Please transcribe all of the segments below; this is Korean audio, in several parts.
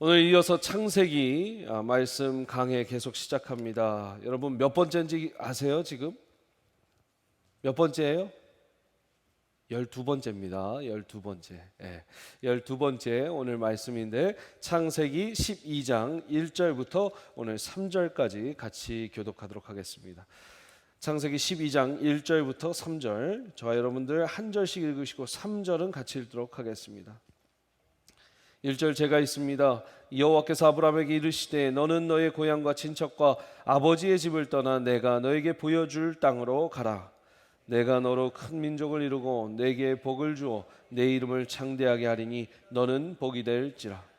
오늘 이어서 창세기 말씀 강해 계속 시작합니다. 여러분 몇 번째인지 아세요? 지금 몇 번째예요? 12번째입니다. 12번째. 12번째 오늘 말씀인데 창세기 12장 1절부터 오늘 3절까지 같이 교독하도록 하겠습니다. 창세기 12장 1절부터 3절, 저와 여러분들 한 절씩 읽으시고 3절은 같이 읽도록 하겠습니다. 1절 제가 있습니다. 여호와께서 아브라함에게 이르시되 너는 너의 고향과 친척과 아버지의 집을 떠나 내가 너에게 보여줄 땅으로 가라. 내가 너로 큰 민족을 이루고 내게 복을 주어 내 이름을 창대하게 하리니 너는 복이 될지라.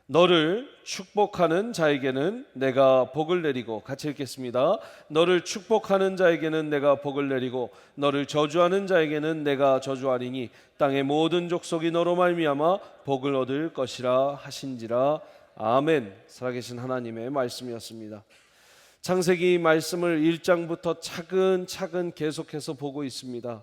너를 축복하는 자에게는 내가 복을 내리고, 같이 읽겠습니다. 너를 축복하는 자에게는 내가 복을 내리고 너를 저주하는 자에게는 내가 저주하리니 땅의 모든 족속이 너로 말미암아 복을 얻을 것이라 하신지라. 아멘. 살아계신 하나님의 말씀이었습니다. 창세기 말씀을 1장부터 차근차근 계속해서 보고 있습니다.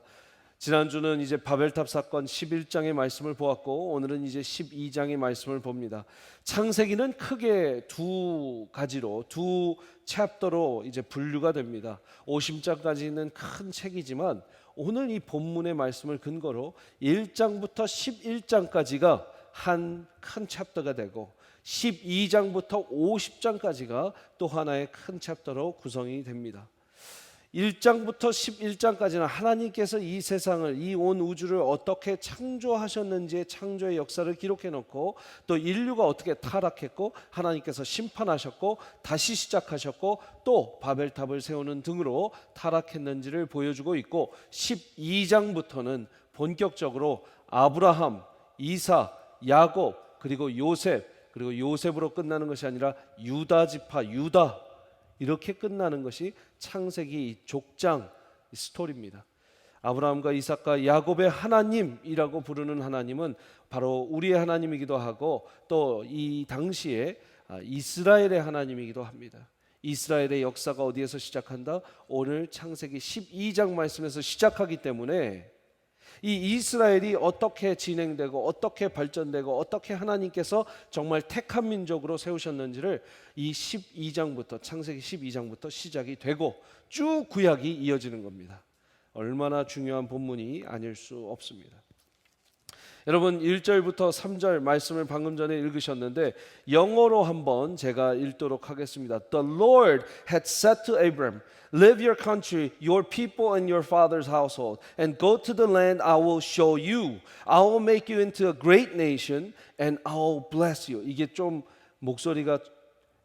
지난주는 이제 바벨탑 사건 11장의 말씀을 보았고 오늘은 이제 12장의 말씀을 봅니다. 창세기는 크게 두 가지로, 두 챕터로 이제 분류가 됩니다. 50장까지는 큰 책이지만 오늘 이 본문의 말씀을 근거로 1장부터 11장까지가 한 큰 챕터가 되고 12장부터 50장까지가 또 하나의 큰 챕터로 구성이 됩니다. 1장부터 11장까지는 하나님께서 이 세상을, 이 온 우주를 어떻게 창조하셨는지의 창조의 역사를 기록해 놓고, 또 인류가 어떻게 타락했고 하나님께서 심판하셨고 다시 시작하셨고 또 바벨탑을 세우는 등으로 타락했는지를 보여주고 있고, 12장부터는 본격적으로 아브라함, 이삭, 야곱, 그리고 요셉, 그리고 요셉으로 끝나는 것이 아니라 유다 지파, 유다, 이렇게 끝나는 것이 창세기 족장 스토리입니다. 아브라함과 이삭과 야곱의 하나님이라고 부르는 하나님은 바로 우리의 하나님이기도 하고 또 이 당시에 이스라엘의 하나님이기도 합니다. 이스라엘의 역사가 어디에서 시작한다? 오늘 창세기 12장 말씀에서 시작하기 때문에 이 이스라엘이 어떻게 진행되고 어떻게 발전되고 어떻게 하나님께서 정말 택한 민족으로 세우셨는지를 이 12장부터, 창세기 12장부터 시작이 되고 쭉 구약이 이어지는 겁니다. 얼마나 중요한 본문이 아닐 수 없습니다. 여러분 1절부터 3절 말씀을 방금 전에 읽으셨는데 영어로 한번 제가 읽도록 하겠습니다. The Lord had said to Abram, Leave your country, your people and your father's household, and go to the land I will show you. I will make you into a great nation, and I will bless you. 이게 좀 목소리가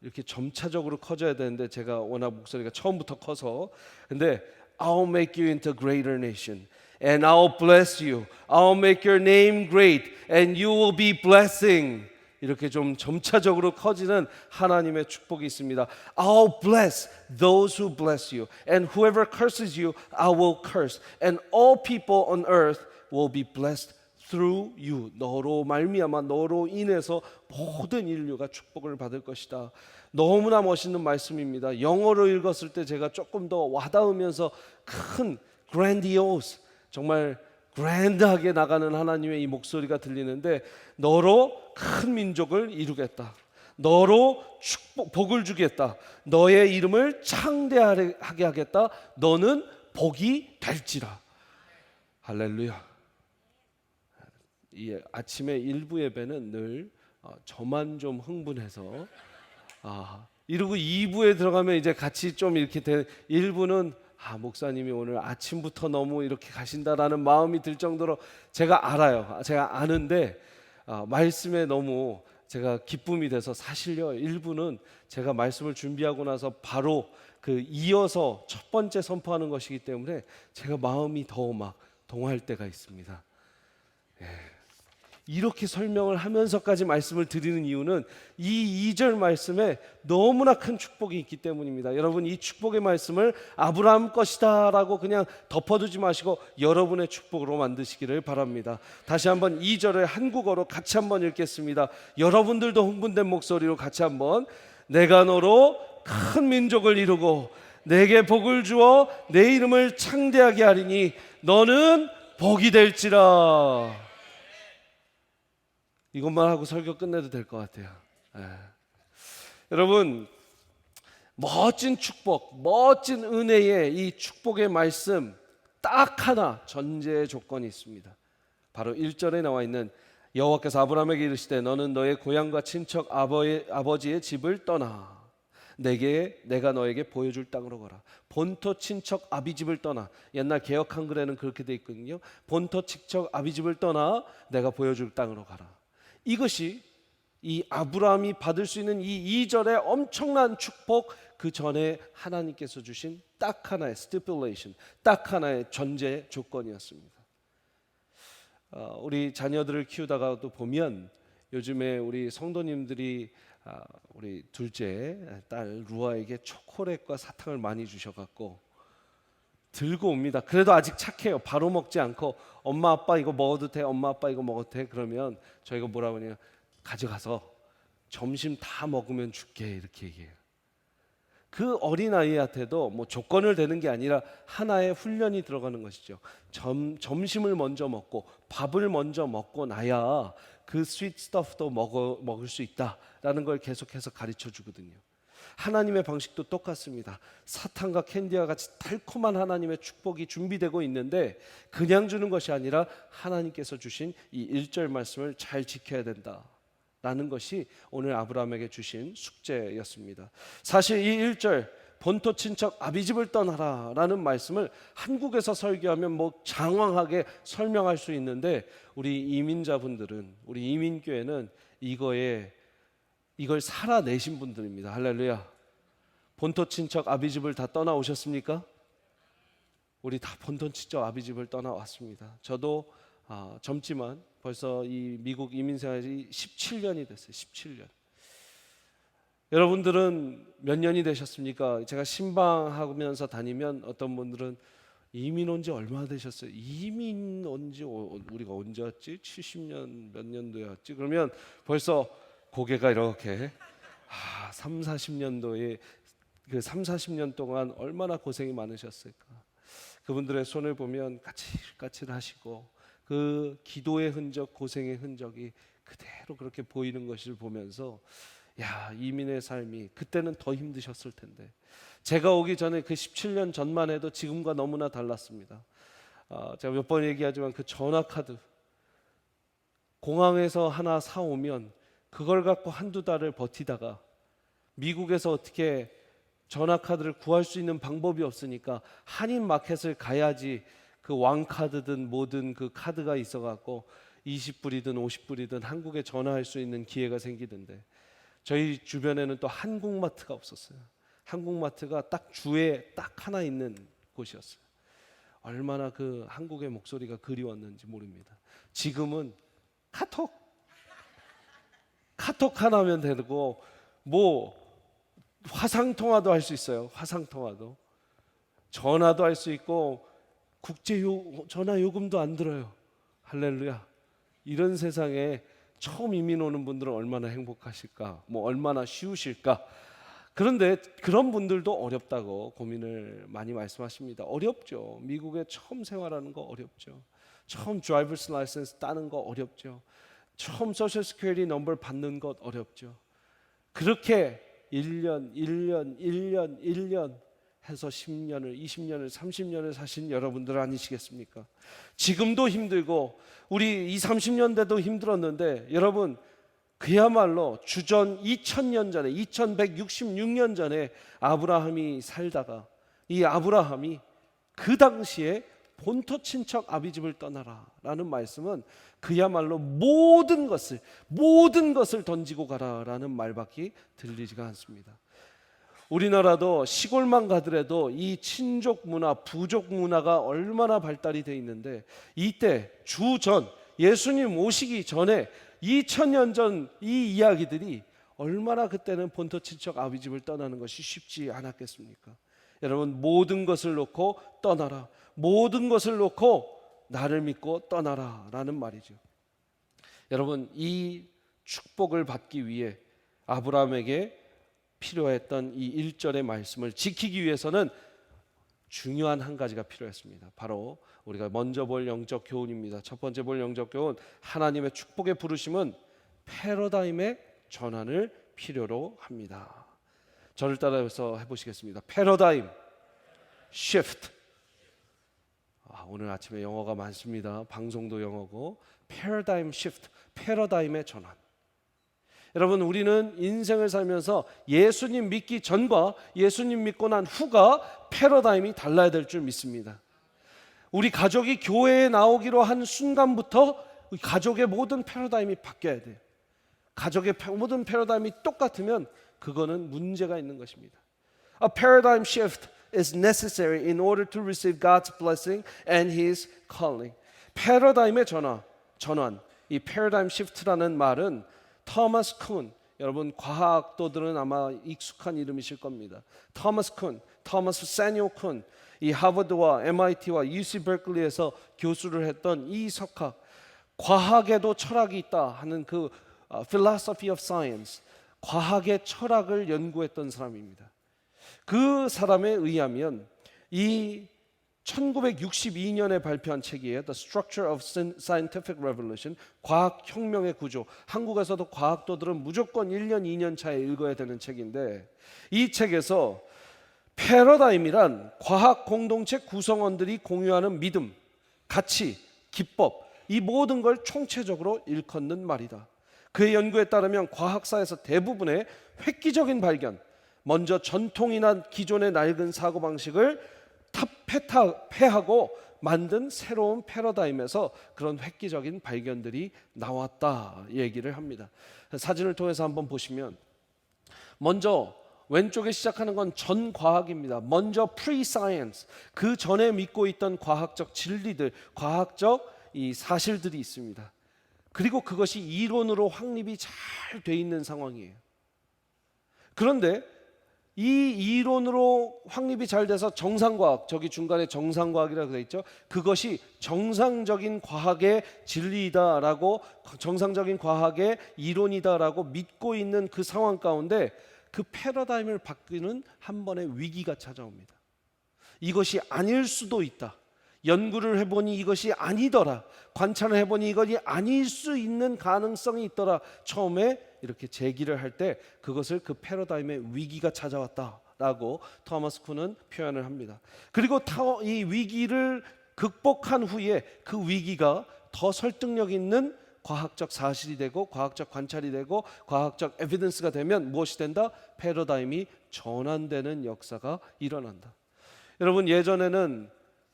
이렇게 점차적으로 커져야 되는데 제가 워낙 목소리가 처음부터 커서, 근데 I will make you into a greater nation. And I'll bless you. I'll make your name great, and you will be blessing. 이렇게 좀 점차적으로 커지는 하나님의 축복이 있습니다. I'll bless those who bless you, and whoever curses you, I will curse. And all people on earth will be blessed through you. 너로 말미암아, 너로 인해서 모든 인류가 축복을 받을 것이다. 너무나 멋있는 말씀입니다. 영어로 읽었을 때 제가 조금 더 와닿으면서 큰 grandiose, 정말 그랜드하게 나가는 하나님의 이 목소리가 들리는데, 너로 큰 민족을 이루겠다. 너로 축복, 복을 주겠다. 너의 이름을 창대하게 하겠다. 너는 복이 될지라. 할렐루야. 이 아침에 일부 예배는 늘 저만 좀 흥분해서 이러고 2부에 들어가면 이제 같이 좀 이렇게 1부는 목사님이 오늘 아침부터 너무 이렇게 가신다라는 마음이 들 정도로 제가 알아요. 제가 아는데 말씀에 너무 제가 기쁨이 돼서, 사실요 1부는 제가 말씀을 준비하고 나서 바로 그 이어서 첫 번째 선포하는 것이기 때문에 제가 마음이 더 막 동할 때가 있습니다. 이렇게 설명을 하면서까지 말씀을 드리는 이유는 이 2절 말씀에 너무나 큰 축복이 있기 때문입니다. 여러분, 이 축복의 말씀을 아브라함 것이다 라고 그냥 덮어두지 마시고 여러분의 축복으로 만드시기를 바랍니다. 다시 한번 2절을 한국어로 같이 한번 읽겠습니다. 여러분들도 흥분된 목소리로 같이 한번. 내가 너로 큰 민족을 이루고 내게 복을 주어 내 이름을 창대하게 하리니 너는 복이 될지라. 이것만 하고 설교 끝내도 될 것 같아요. 여러분, 멋진 축복, 멋진 은혜의 이 축복의 말씀 딱 하나 전제 조건이 있습니다. 바로 1절에 나와 있는 여호와께서 아브라함에게 이르시되 너는 너의 고향과 친척 아버지의 집을 떠나 내가 너에게 보여줄 땅으로 가라. 본토 친척 아비집을 떠나. 옛날 개역 한글에는 그렇게 돼 있거든요. 본토 친척 아비집을 떠나 내가 보여줄 땅으로 가라. 이것이 이 아브라함이 받을 수 있는 이 2절의 엄청난 축복, 그 전에 하나님께서 주신 딱 하나의 stipulation, 딱 하나의 전제 조건이었습니다. 우리 자녀들을 키우다가도 보면 요즘에 우리 성도님들이 우리 둘째 딸 루아에게 초콜릿과 사탕을 많이 주셔갖고 들고 옵니다. 그래도 아직 착해요. 바로 먹지 않고 엄마 아빠 이거 먹어도 돼? 엄마 아빠 이거 먹어도 돼? 그러면 저희가 뭐라고 하냐, 가져가서 점심 다 먹으면 줄게, 이렇게 얘기해요. 그 어린아이한테도 뭐 조건을 대는 게 아니라 하나의 훈련이 들어가는 것이죠. 점심을 먼저 먹고 밥을 먼저 먹고 나야 그 스윗 스터프도 먹을 수 있다라는 걸 계속해서 가르쳐 주거든요. 하나님의 방식도 똑같습니다. 사탕과 캔디와 같이 달콤한 하나님의 축복이 준비되고 있는데 그냥 주는 것이 아니라 하나님께서 주신 이 1절 말씀을 잘 지켜야 된다 라는 것이 오늘 아브라함에게 주신 숙제였습니다. 사실 이 1절 본토 친척 아비집을 떠나라 라는 말씀을 한국에서 설교하면 뭐 장황하게 설명할 수 있는데 우리 이민자분들은, 우리 이민교회는 이걸 살아내신 분들입니다. 할렐루야. 본토 친척 아비집을 다 떠나오셨습니까? 우리 다 본토 친척 아비집을 떠나왔습니다. 저도 젊지만 벌써 이 미국 이민 생활이 17년이 됐어요. 17년. 여러분들은 몇 년이 되셨습니까? 제가 신방하면서 다니면 어떤 분들은 이민 온 지 얼마나 되셨어요? 이민 온 지 우리가 언제 왔지? 70년 몇 년도에 왔지? 그러면 벌써 고개가 이렇게 3, 40년도에 그 3, 40년 동안 얼마나 고생이 많으셨을까? 그분들의 손을 보면 까칠까칠하시고 그 기도의 흔적, 고생의 흔적이 그대로 그렇게 보이는 것을 보면서 야, 이민의 삶이 그때는 더 힘드셨을 텐데 제가 오기 전에 그 17년 전만 해도 지금과 너무나 달랐습니다. 제가 몇 번 얘기하지만 그 전화카드 공항에서 하나 사오면 그걸 갖고 한두 달을 버티다가 미국에서 어떻게 전화카드를 구할 수 있는 방법이 없으니까 한인마켓을 가야지 그 왕카드든 뭐든 그 카드가 있어갖고 20불이든 50불이든 한국에 전화할 수 있는 기회가 생기던데 저희 주변에는 또 한국마트가 없었어요. 한국마트가 딱 주에 딱 하나 있는 곳이었어요. 얼마나 그 한국의 목소리가 그리웠는지 모릅니다. 지금은 카톡 하나면 되고 뭐 화상통화도 할 수 있어요. 화상통화도 전화도 할 수 있고 국제 전화 요금도 안 들어요. 할렐루야. 이런 세상에 처음 이민 오는 분들은 얼마나 행복하실까, 뭐 얼마나 쉬우실까. 그런데 그런 분들도 어렵다고 고민을 많이 말씀하십니다. 어렵죠. 미국에 처음 생활하는 거 어렵죠. 처음 드라이버스 라이센스 따는 거 어렵죠. 처음 소셜 시큐리티 넘버 받는 것 어렵죠. 그렇게 1년 해서 10년을, 20년을, 30년을 사신 여러분들 아니시겠습니까? 지금도 힘들고 우리 20, 30년 대도 힘들었는데 여러분 그야말로 주전 2000년 전에 2166년 전에 아브라함이 살다가 이 아브라함이 그 당시에 본토 친척 아비집을 떠나라 라는 말씀은 그야말로 모든 것을 던지고 가라라는 말밖에 들리지가 않습니다. 우리나라도 시골만 가더라도 이 친족 문화, 부족 문화가 얼마나 발달이 돼 있는데 이때 주전 예수님 오시기 전에 2000년 전 이 이야기들이 얼마나 그때는 본토 친척 아비집을 떠나는 것이 쉽지 않았겠습니까? 여러분 모든 것을 놓고 떠나라. 모든 것을 놓고 나를 믿고 떠나라 라는 말이죠. 여러분 이 축복을 받기 위해 아브라함에게 필요했던 이 1절의 말씀을 지키기 위해서는 중요한 한 가지가 필요했습니다. 바로 우리가 먼저 볼 영적 교훈입니다. 첫 번째 볼 영적 교훈, 하나님의 축복의 부르심은 패러다임의 전환을 필요로 합니다. 저를 따라서 해보시겠습니다. 패러다임 shift. 오늘 아침에 영어가 많습니다. 방송도 영어고. 패러다임 shift, 패러다임의 전환. 여러분, 우리는 인생을 살면서 예수님 믿기 전과 예수님 믿고 난 후가 패러다임이 달라야 될 줄 믿습니다. 우리 가족이 교회에 나오기로 한 순간부터 가족의 모든 패러다임이 바뀌어야 돼요. 가족의 모든 패러다임이 똑같으면 그거는 문제가 있는 것입니다. A paradigm shift is necessary in order to receive God's blessing and His calling. 패러다임의 전환. 이 패러다임 시프트라는 말은 토마스 쿤, 여러분 과학도들은 아마 익숙한 이름이실 겁니다. 토마스 세뉴얼 쿤, 이 하버드와 MIT와 UC berkeley에서 교수를 했던 이 석학, 과학에도 철학이 있다 하는 그 philosophy of science, 과학의 철학을 연구했던 사람입니다. 그 사람에 의하면 이 1962년에 발표한 책이에요. The Structure of Scientific Revolution, 과학혁명의 구조. 한국에서도 과학도들은 무조건 1년, 2년 차에 읽어야 되는 책인데, 이 책에서 패러다임이란 과학 공동체 구성원들이 공유하는 믿음, 가치, 기법, 이 모든 걸 총체적으로 일컫는 말이다. 그의 연구에 따르면 과학사에서 대부분의 획기적인 발견, 먼저 전통이나 기존의 낡은 사고방식을 폐하고 만든 새로운 패러다임에서 그런 획기적인 발견들이 나왔다 얘기를 합니다. 사진을 통해서 한번 보시면, 먼저 왼쪽에 시작하는 건 전과학입니다. 먼저 pre-science, 그 전에 믿고 있던 과학적 진리들, 과학적 이 사실들이 있습니다. 그리고 그것이 이론으로 확립이 잘 돼 있는 상황이에요. 그런데 이 이론으로 확립이 잘 돼서 정상과학, 저기 중간에 정상과학이라고 되어 있죠. 그것이 정상적인 과학의 진리이다라고, 정상적인 과학의 이론이다라고 믿고 있는 그 상황 가운데 그 패러다임을 바뀌는 한 번의 위기가 찾아옵니다. 이것이 아닐 수도 있다. 연구를 해보니 이것이 아니더라. 관찰을 해보니 이것이 아닐 수 있는 가능성이 있더라. 처음에 이렇게 제기를 할 때 그것을 그 패러다임의 위기가 찾아왔다라고 토마스 쿤은 표현을 합니다. 그리고 이 위기를 극복한 후에 그 위기가 더 설득력 있는 과학적 사실이 되고 과학적 관찰이 되고 과학적 에비던스가 되면 무엇이 된다? 패러다임이 전환되는 역사가 일어난다. 여러분, 예전에는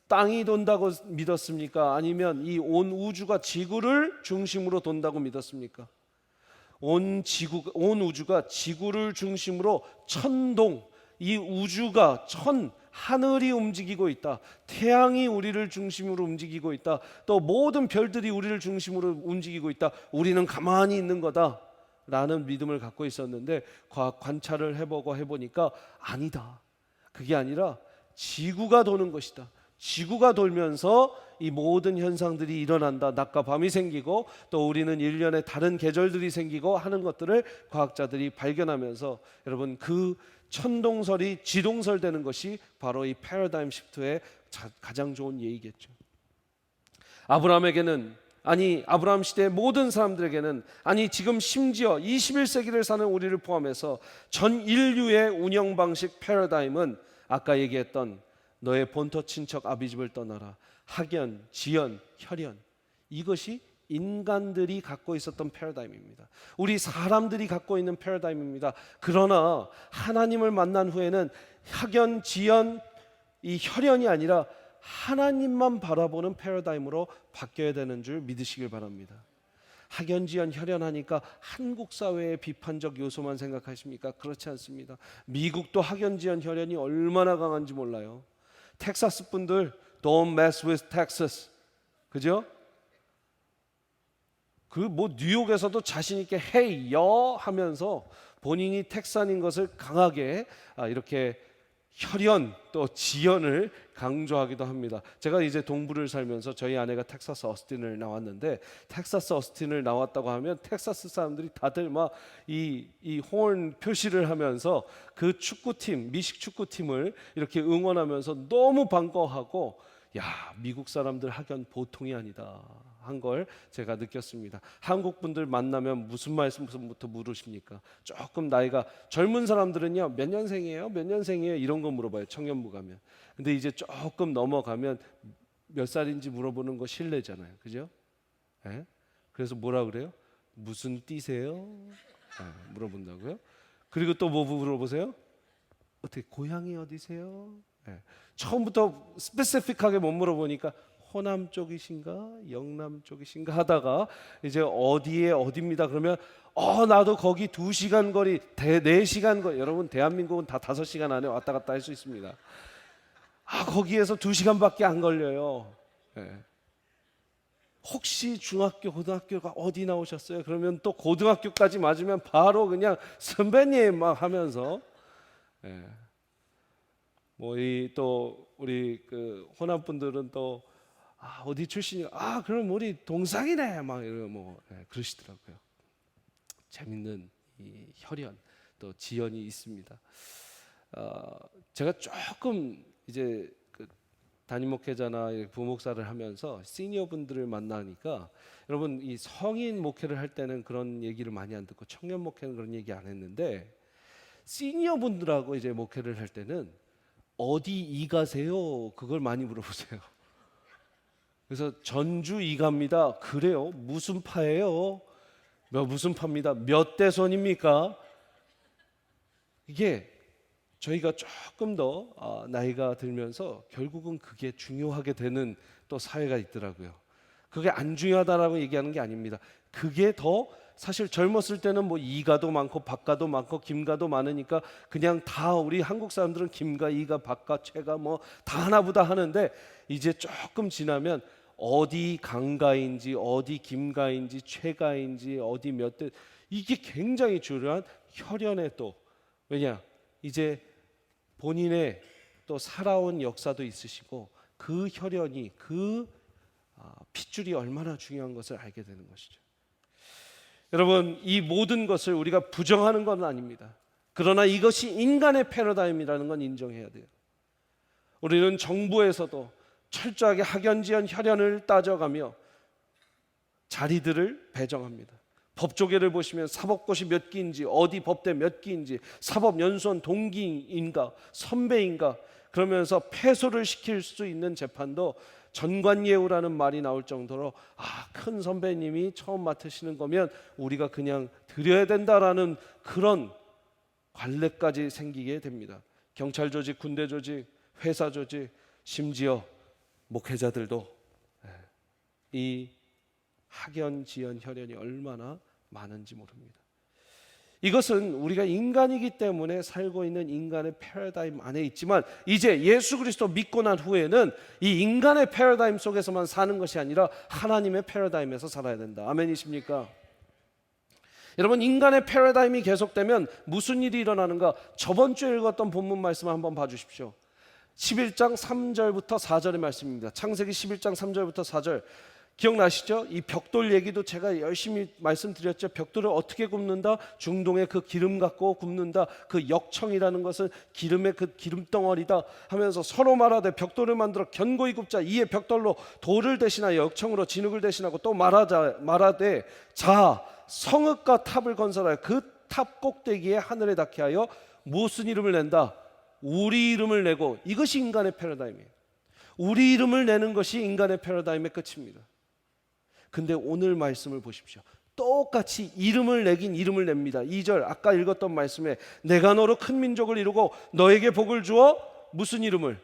땅이 돈다고 믿었습니까? 아니면 이 온 우주가 지구를 중심으로 돈다고 믿었습니까? 온 우주가 지구를 중심으로 천동, 이 우주가 하늘이 움직이고 있다. 태양이 우리를 중심으로 움직이고 있다. 또 모든 별들이 우리를 중심으로 움직이고 있다. 우리는 가만히 있는 거다 라는 믿음을 갖고 있었는데, 과학 관찰을 해보니까 아니다. 그게 아니라 지구가 도는 것이다. 지구가 돌면서 이 모든 현상들이 일어난다. 낮과 밤이 생기고 또 우리는 1년에 다른 계절들이 생기고 하는 것들을 과학자들이 발견하면서, 여러분, 그 천동설이 지동설 되는 것이 바로 이 패러다임 시프트의 가장 좋은 예이겠죠. 아브라함 시대의 모든 사람들에게는, 지금 심지어 21세기를 사는 우리를 포함해서 전 인류의 운영 방식 패러다임은 아까 얘기했던 너의 본토 친척 아비집을 떠나라, 학연, 지연, 혈연, 이것이 인간들이 갖고 있었던 패러다임입니다. 우리 사람들이 갖고 있는 패러다임입니다. 그러나 하나님을 만난 후에는 학연, 지연, 이 혈연이 아니라 하나님만 바라보는 패러다임으로 바뀌어야 되는 줄 믿으시길 바랍니다. 학연, 지연, 혈연하니까 한국 사회의 비판적 요소만 생각하십니까? 그렇지 않습니다. 미국도 학연, 지연, 혈연이 얼마나 강한지 몰라요. 텍사스 분들 Don't mess with Texas, 그죠? 뉴욕에서도 자신 있게 Hey, 여 하면서 본인이 텍산인 것을 강하게 이렇게 혈연 또 지연을 강조하기도 합니다. 제가 이제 동부를 살면서 저희 아내가 텍사스 어스틴을 나왔는데, 텍사스 어스틴을 나왔다고 하면 텍사스 사람들이 다들 막 이 horn 표시를 하면서 그 축구팀, 미식 축구팀을 이렇게 응원하면서 너무 반가워하고, 야, 미국 사람들 학연 보통이 아니다 한 걸 제가 느꼈습니다. 한국 분들 만나면 무슨 말씀부터 물으십니까? 조금 나이가 젊은 사람들은요, 몇 년생이에요? 몇 년생이에요? 이런 거 물어봐요. 청년부 가면. 근데 이제 조금 넘어가면 몇 살인지 물어보는 거 실례잖아요. 그죠? 네? 그래서 뭐라 그래요? 무슨 띠세요? 물어본다고요? 그리고 또 뭐 물어보세요? 어떻게 고향이 어디세요? 처음부터 스페시픽하게 못 물어보니까 호남 쪽이신가 영남 쪽이신가 하다가 이제 어디에 어디입니다 그러면 나도 거기 2시간 거리 4시간 거리. 여러분 대한민국은 다 5시간 안에 왔다 갔다 할 수 있습니다. 거기에서 2시간밖에 안 걸려요. 혹시 중학교 고등학교가 어디 나오셨어요? 그러면 또 고등학교까지 맞으면 바로 그냥 선배님 막 하면서 뭐 이 또 우리 그 호남 분들은 또 어디 출신이 그럼 우리 동상이네 막 이러 그러시더라고요. 재밌는 이 혈연 또 지연이 있습니다. 제가 조금 이제 그 담임 목회자나 부목사를 하면서 시니어 분들을 만나니까 여러분 이 성인 목회를 할 때는 그런 얘기를 많이 안 듣고 청년 목회는 그런 얘기 안 했는데 시니어 분들하고 이제 목회를 할 때는 어디 이가세요? 그걸 많이 물어보세요. 그래서 전주 이가입니다. 그래요? 무슨 파예요? 무슨 파입니다. 몇 대손입니까? 이게 저희가 조금 더 나이가 들면서 결국은 그게 중요하게 되는 또 사회가 있더라고요. 그게 안 중요하다라고 얘기하는 게 아닙니다. 그게 더 사실 젊었을 때는 뭐 이가도 많고 박가도 많고 김가도 많으니까 그냥 다 우리 한국 사람들은 김가, 이가, 박가, 최가 뭐 다 하나보다 하는데 이제 조금 지나면 어디 강가인지 어디 김가인지 최가인지 어디 몇 대 이게 굉장히 중요한 혈연의 또 왜냐 이제 본인의 또 살아온 역사도 있으시고 그 혈연이 그 핏줄이 얼마나 중요한 것을 알게 되는 것이죠. 여러분 이 모든 것을 우리가 부정하는 건 아닙니다. 그러나 이것이 인간의 패러다임이라는 건 인정해야 돼요. 우리는 정부에서도 철저하게 학연지연 혈연을 따져가며 자리들을 배정합니다. 법조계를 보시면 사법고시 몇 기인지 어디 법대 몇 기인지 사법연수원 동기인가 선배인가 그러면서 패소를 시킬 수 있는 재판도 전관예우라는 말이 나올 정도로 큰 선배님이 처음 맡으시는 거면 우리가 그냥 드려야 된다라는 그런 관례까지 생기게 됩니다. 경찰 조직, 군대 조직, 회사 조직, 심지어 목회자들도 이 학연, 지연, 혈연이 얼마나 많은지 모릅니다. 이것은 우리가 인간이기 때문에 살고 있는 인간의 패러다임 안에 있지만 이제 예수 그리스도 믿고 난 후에는 이 인간의 패러다임 속에서만 사는 것이 아니라 하나님의 패러다임에서 살아야 된다. 아멘이십니까? 여러분 인간의 패러다임이 계속되면 무슨 일이 일어나는가? 저번 주에 읽었던 본문 말씀을 한번 봐주십시오. 11장 3절부터 4절의 말씀입니다. 창세기 11장 3절부터 4절 기억나시죠? 이 벽돌 얘기도 제가 열심히 말씀드렸죠. 벽돌을 어떻게 굽는다? 중동의 그 기름 갖고 굽는다. 그 역청이라는 것은 기름의 그 기름덩어리다 하면서 서로 말하되 벽돌을 만들어 견고히 굽자. 이에 벽돌로 돌을 대신하여 역청으로 진흙을 대신하고 또 말하되 자 성읍과 탑을 건설하여 그 탑 꼭대기에 하늘에 닿게 하여 무슨 이름을 낸다? 우리 이름을 내고. 이것이 인간의 패러다임이에요. 우리 이름을 내는 것이 인간의 패러다임의 끝입니다. 근데 오늘 말씀을 보십시오. 똑같이 이름을 내긴 이름을 냅니다. 2절 아까 읽었던 말씀에 내가 너로 큰 민족을 이루고 너에게 복을 주어 무슨 이름을?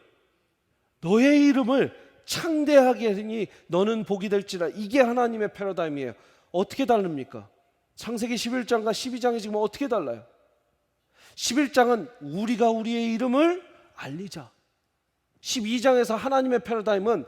너의 이름을 창대하게 하니 너는 복이 될지라. 이게 하나님의 패러다임이에요. 어떻게 다릅니까? 창세기 11장과 12장이 지금 어떻게 달라요? 11장은 우리가 우리의 이름을 알리자. 12장에서 하나님의 패러다임은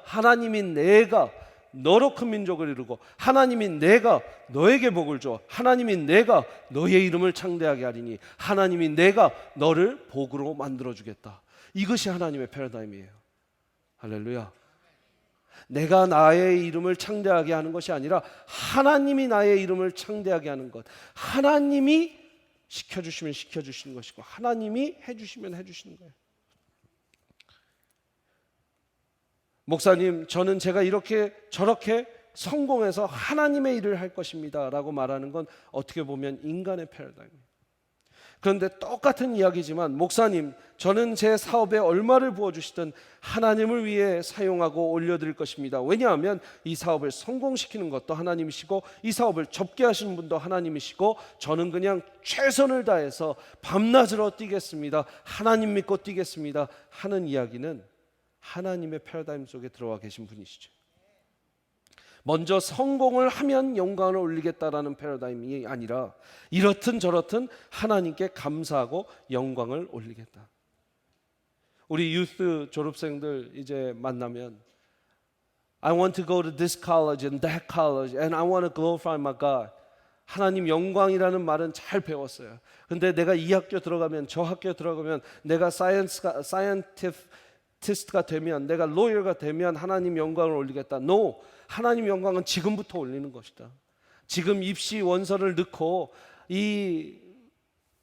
하나님인 내가 너로 큰 민족을 이루고 하나님인 내가 너에게 복을 줘. 하나님인 내가 너의 이름을 창대하게 하리니 하나님인 내가 너를 복으로 만들어주겠다. 이것이 하나님의 패러다임이에요. 할렐루야. 내가 나의 이름을 창대하게 하는 것이 아니라 하나님이 나의 이름을 창대하게 하는 것. 하나님이 시켜주시면 시켜주시는 것이고 하나님이 해주시면 해주시는 거예요. 목사님, 저는 제가 이렇게 저렇게 성공해서 하나님의 일을 할 것입니다 라고 말하는 건 어떻게 보면 인간의 패러다임이에요. 그런데 똑같은 이야기지만, 목사님, 저는 제 사업에 얼마를 부어주시든 하나님을 위해 사용하고 올려드릴 것입니다. 왜냐하면 이 사업을 성공시키는 것도 하나님이시고 이 사업을 접게 하시는 분도 하나님이시고 저는 그냥 최선을 다해서 밤낮으로 뛰겠습니다, 하나님 믿고 뛰겠습니다 하는 이야기는 하나님의 패러다임 속에 들어와 계신 분이시죠. 먼저 성공을 하면 영광을 올리겠다라는 패러다임이 아니라 이렇든 저렇든 하나님께 감사하고 영광을 올리겠다. 우리 유스 졸업생들 이제 만나면 I want to go to this college and that college and I want to glorify my God. 하나님 영광이라는 말은 잘 배웠어요. 근데 내가 이 학교 들어가면 저 학교 들어가면 내가 사이언티스트가 되면 내가 로이어가 되면 하나님 영광을 올리겠다. No. 하나님 영광은 지금부터 올리는 것이다. 지금 입시 원서를 넣고 이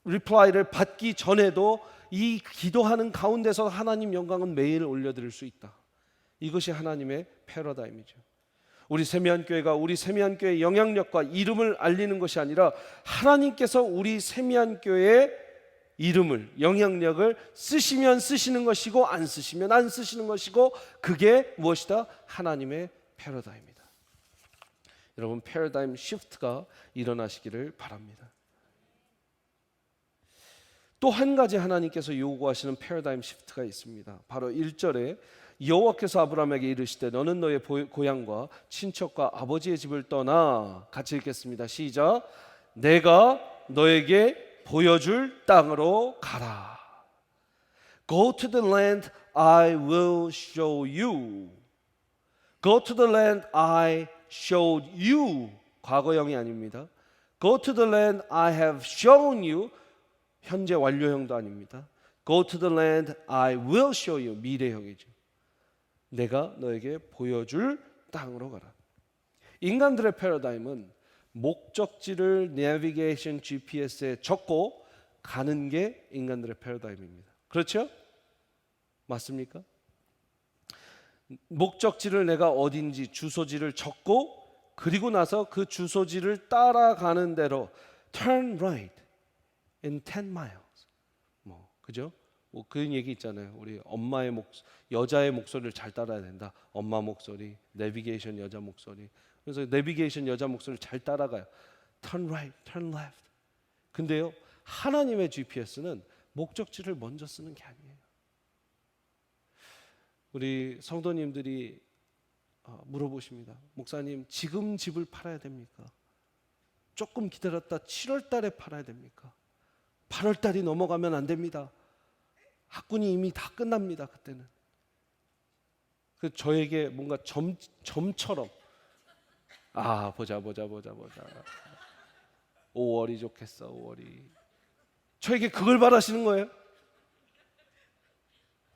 리플라이를 받기 전에도 이 기도하는 가운데서 하나님 영광은 매일 올려드릴 수 있다. 이것이 하나님의 패러다임이죠. 우리 세미한교회가 우리 세미한교회의 영향력과 이름을 알리는 것이 아니라 하나님께서 우리 세미한교회의 이름을, 영향력을 쓰시면 쓰시는 것이고 안 쓰시면 안 쓰시는 것이고, 그게 무엇이다? 하나님의 패러다임이다. 여러분, 패러다임 시프트가 일어나시기를 바랍니다. 또 한 가지 하나님께서 요구하시는 패러다임 시프트가 있습니다. 바로 1절에 여호와께서 아브라함에게 이르시되 너는 너의 고향과 친척과 아버지의 집을 떠나, 같이 읽겠습니다. 시작. 내가 너에게 보여줄 땅으로 가라. Go to the land I will show you. Go to the land I showed you. 과거형이 아닙니다. Go to the land I have shown you. 현재 완료형도 아닙니다. Go to the land I will show you. 미래형이죠. 내가 너에게 보여줄 땅으로 가라. 인간들의 패러다임은 목적지를 내비게이션 GPS에 적고 가는 게 인간들의 패러다임입니다. 그렇죠? 맞습니까? 목적지를 내가 어딘지 주소지를 적고 그리고 나서 그 주소지를 따라가는 대로 turn right in 10 miles. 뭐 그죠? 뭐 그런 얘기 있잖아요. 우리 엄마의 여자의 목소리를 잘 따라야 된다. 엄마 목소리, 내비게이션 여자 목소리. 그래서 내비게이션 여자 목소리를 잘 따라가요. turn right, turn left. 근데요, 하나님의 GPS는 목적지를 먼저 쓰는 게 아니에요. 우리 성도님들이 물어보십니다. 목사님, 지금 집을 팔아야 됩니까? 조금 기다렸다 7월 달에 팔아야 됩니까? 8월 달이 넘어가면 안 됩니다. 학군이 이미 다 끝납니다. 그때는. 그 저에게 뭔가 점처럼 보자 5월이 좋겠어. 5월이. 저에게 그걸 바라시는 거예요.